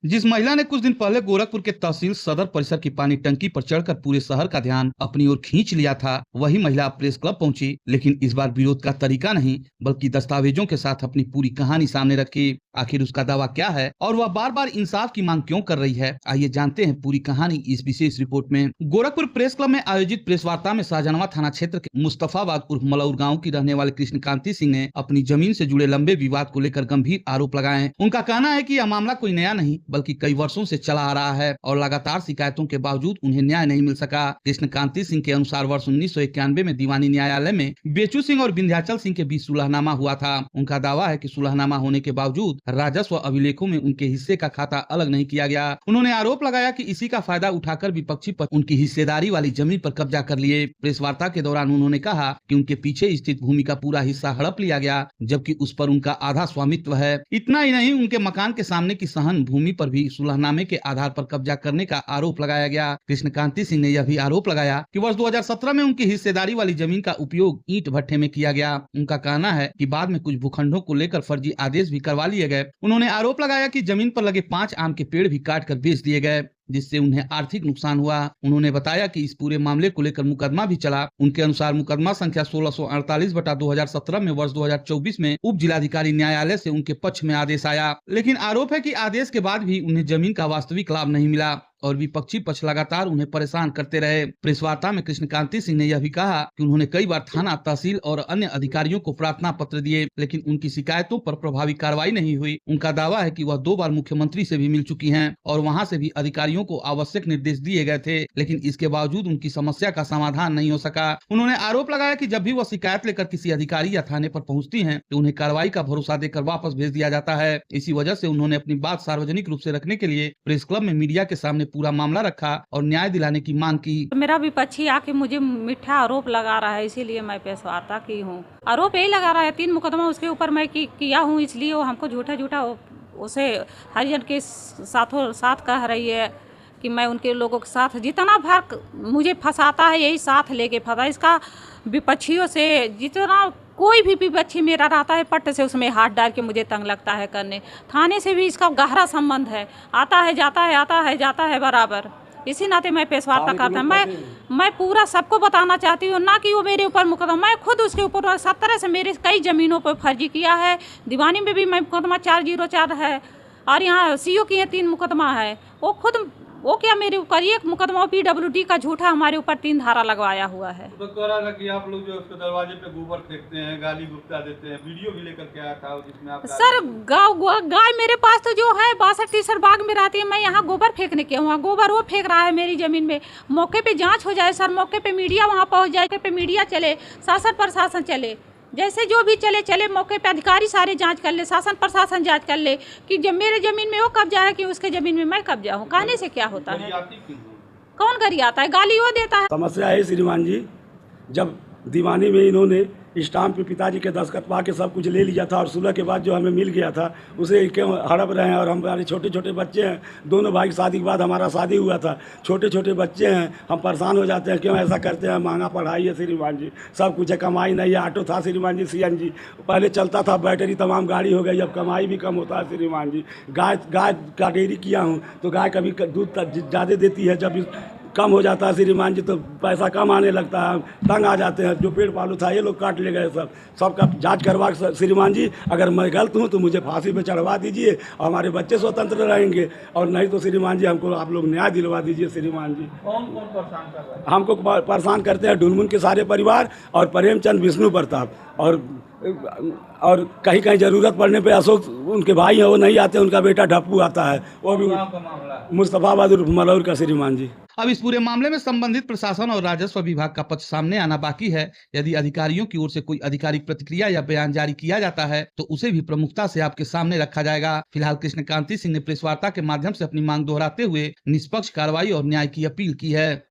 जिस महिला ने कुछ दिन पहले गोरखपुर के तहसील सदर परिसर की पानी टंकी पर चढ़कर पूरे शहर का ध्यान अपनी ओर खींच लिया था, वही महिला प्रेस क्लब पहुंची। लेकिन इस बार विरोध का तरीका नहीं बल्कि दस्तावेजों के साथ अपनी पूरी कहानी सामने रखी। आखिर उसका दावा क्या है और वह बार बार इंसाफ की मांग क्यों कर रही है, आइए जानते हैं पूरी कहानी इस विशेष रिपोर्ट में। गोरखपुर प्रेस क्लब में आयोजित प्रेस वार्ता में शाहजहां थाना क्षेत्र के मुस्तफाबाद उर्फ मलौर गाँव की रहने वाले कृष्णकांति सिंह ने अपनी जमीन से जुड़े लंबे विवाद को लेकर गंभीर आरोप लगाए। उनका कहना है कि यह मामला कोई नया नहीं बल्कि कई वर्षों से चला आ रहा है और लगातार शिकायतों के बावजूद उन्हें न्याय नहीं मिल सका। कृष्णकांति सिंह के अनुसार वर्ष 1991 में दीवानी न्यायालय में बेचू सिंह और विंध्याचल सिंह के बीच सुलहनामा हुआ था। उनका दावा है कि सुलहनामा होने के बावजूद राजस्व अभिलेखों में उनके हिस्से का खाता अलग नहीं किया गया। उन्होंने आरोप लगाया कि इसी का फायदा उठाकर विपक्षी पर उनकी हिस्सेदारी वाली जमीन पर कब्जा कर लिए। प्रेस वार्ता के दौरान उन्होंने कहा कि उनके पीछे स्थित भूमि का पूरा हिस्सा हड़प लिया गया, जबकि उस पर उनका आधा स्वामित्व है। इतना ही नहीं, उनके मकान के सामने की सहन भूमि पर भी सुलहनामे के आधार पर कब्जा करने का आरोप लगाया गया। कृष्णकांति सिंह ने यह भी आरोप लगाया कि वर्ष 2017 में उनकी हिस्सेदारी वाली जमीन का उपयोग ईंट भट्ठे में किया गया। उनका कहना है कि बाद में कुछ भूखंडों को लेकर फर्जी आदेश भी करवा लिए गए। उन्होंने आरोप लगाया कि जमीन पर लगे 5 आम के पेड़ भी काट कर बेच दिए गए, जिससे उन्हें आर्थिक नुकसान हुआ। उन्होंने बताया कि इस पूरे मामले को लेकर मुकदमा भी चला। उनके अनुसार मुकदमा संख्या 1648/2017 में वर्ष 2024 में उप जिलाधिकारी न्यायालय से उनके पक्ष में आदेश आया। लेकिन आरोप है कि आदेश के बाद भी उन्हें जमीन का वास्तविक लाभ नहीं मिला और विपक्षी पक्ष लगातार उन्हें परेशान करते रहे। प्रेस वार्ता में कृष्णकांति सिंह ने यह भी कहा कि उन्होंने कई बार थाना, तहसील और अन्य अधिकारियों को प्रार्थना पत्र दिए, लेकिन उनकी शिकायतों पर प्रभावी कार्रवाई नहीं हुई। उनका दावा है कि वह 2 बार मुख्यमंत्री से भी मिल चुकी हैं और वहां से भी अधिकारियों को आवश्यक निर्देश दिए गए थे, लेकिन इसके बावजूद उनकी समस्या का समाधान नहीं हो सका। उन्होंने आरोप लगाया कि जब भी वह शिकायत लेकर किसी अधिकारी या थाने पर पहुंचती हैं, तो उन्हें कार्रवाई का भरोसा देकर वापस भेज दिया जाता है। इसी वजह से उन्होंने अपनी बात सार्वजनिक रूप से रखने के लिए प्रेस क्लब में मीडिया के सामने पूरा मामला रखा और न्याय दिलाने की मांग की। मेरा विपक्षी आके मुझे मीठा आरोप लगा रहा है, इसीलिए मैं प्रेस वार्ता की हूँ। आरोप यही लगा रहा है 3 मुकदमा उसके ऊपर मैं किया हूँ, इसलिए वो हमको झूठा उसे हरिजन के साथों साथ कह रही है कि मैं उनके लोगों के साथ जितना भर मुझे फंसाता है यही साथ लेके फंसा। इसका विपक्षियों से जितना कोई भी विपक्षी मेरा रहता है पट्ट से उसमें हाथ डाल के मुझे तंग लगता है करने। थाने से भी इसका गहरा संबंध है, आता है जाता है बराबर। इसी नाते मैं प्रेस वार्ता करता हूँ। मैं पूरा सबको बताना चाहती हूँ, ना कि वो मेरे ऊपर मुकदमा, मैं खुद उसके ऊपर 17 से मेरे कई जमीनों पर फर्जी किया है। दीवानी में भी मैं मुकदमा 404 है और यहाँ सीओ की 3 मुकदमा है। वो क्या मेरे ऊपर एक मुकदमा PWD का झूठा हमारे ऊपर 3 धारा लगवाया हुआ है। तो कह रहा था कि आप लोग जो उसके दरवाजे पे गोबर फेंकते हैं, गाली गुप्ता देते हैं, वीडियो भी लेकर के आया था जिसमें आप सर गाय मेरे पास तो जो है 62 बाग में रहती है, मैं यहाँ गोबर फेंकने के हुआ, गोबर वो फेंक रहा है मेरी जमीन में। मौके पे जांच हो जाए सर, मौके पे मीडिया वहाँ पहुँच जाए, पे मीडिया चले, शासन प्रशासन चले, जैसे जो भी चले मौके पे अधिकारी सारे जांच कर ले, शासन प्रशासन जांच कर ले कि जब मेरे जमीन में वो कब्जा है कि उसके जमीन में मैं कब्जा हूँ। कहने से क्या होता है? कौन करी आता है? गाली वो देता है। समस्या है श्रीमान जी, जब दीवानी में इन्होंने स्टाम्प पे पिताजी के दस्तखत पा के सब कुछ ले लिया था और सुलह के बाद जो हमें मिल गया था उसे क्यों हड़प रहे हैं। और हमारे छोटे छोटे बच्चे हैं, दोनों भाई की शादी के बाद हमारा शादी हुआ था, छोटे छोटे बच्चे हैं, हम परेशान हो जाते हैं, क्यों ऐसा करते हैं। महंगा पढ़ाई है श्रीमान जी, सब कुछ है, कमाई नहीं है। ऑटो था श्रीमान जी, CNG पहले चलता था, बैटरी तमाम गाड़ी हो गई, अब कमाई भी कम होता है श्रीमान जी। गाय का डेयरी किया हूँ तो गाय कभी दूध ज़्यादा देती है, जब कम हो जाता है श्रीमान जी तो पैसा कम आने लगता है, तंग आ जाते हैं। जो पेड़ पालू था ये लोग काट ले गए, सबका जांच करवा श्रीमान जी। अगर मैं गलत हूँ तो मुझे फांसी पे चढ़वा दीजिए और हमारे बच्चे स्वतंत्र रहेंगे, और नहीं तो श्रीमान जी हमको आप लोग न्याय दिलवा दीजिए श्रीमान जी। कौन परेशान कर रहा है? हमको परेशान करते हैं ढुनमुन के सारे परिवार और प्रेमचंद विष्णु प्रताप, और कहीं कहीं ज़रूरत पड़ने पे अशोक उनके भाई हैं, वो नहीं आते, उनका बेटा ढप्पू आता है, वो भी मुस्तफाबाद मलौर का श्रीमान जी। अब इस पूरे मामले में संबंधित प्रशासन और राजस्व विभाग का पक्ष सामने आना बाकी है। यदि अधिकारियों की ओर से कोई आधिकारिक प्रतिक्रिया या बयान जारी किया जाता है तो उसे भी प्रमुखता से आपके सामने रखा जाएगा। फिलहाल कृष्णकांति सिंह ने प्रेस वार्ता के माध्यम से अपनी मांग दोहराते हुए निष्पक्ष कार्रवाई और न्याय की अपील की है।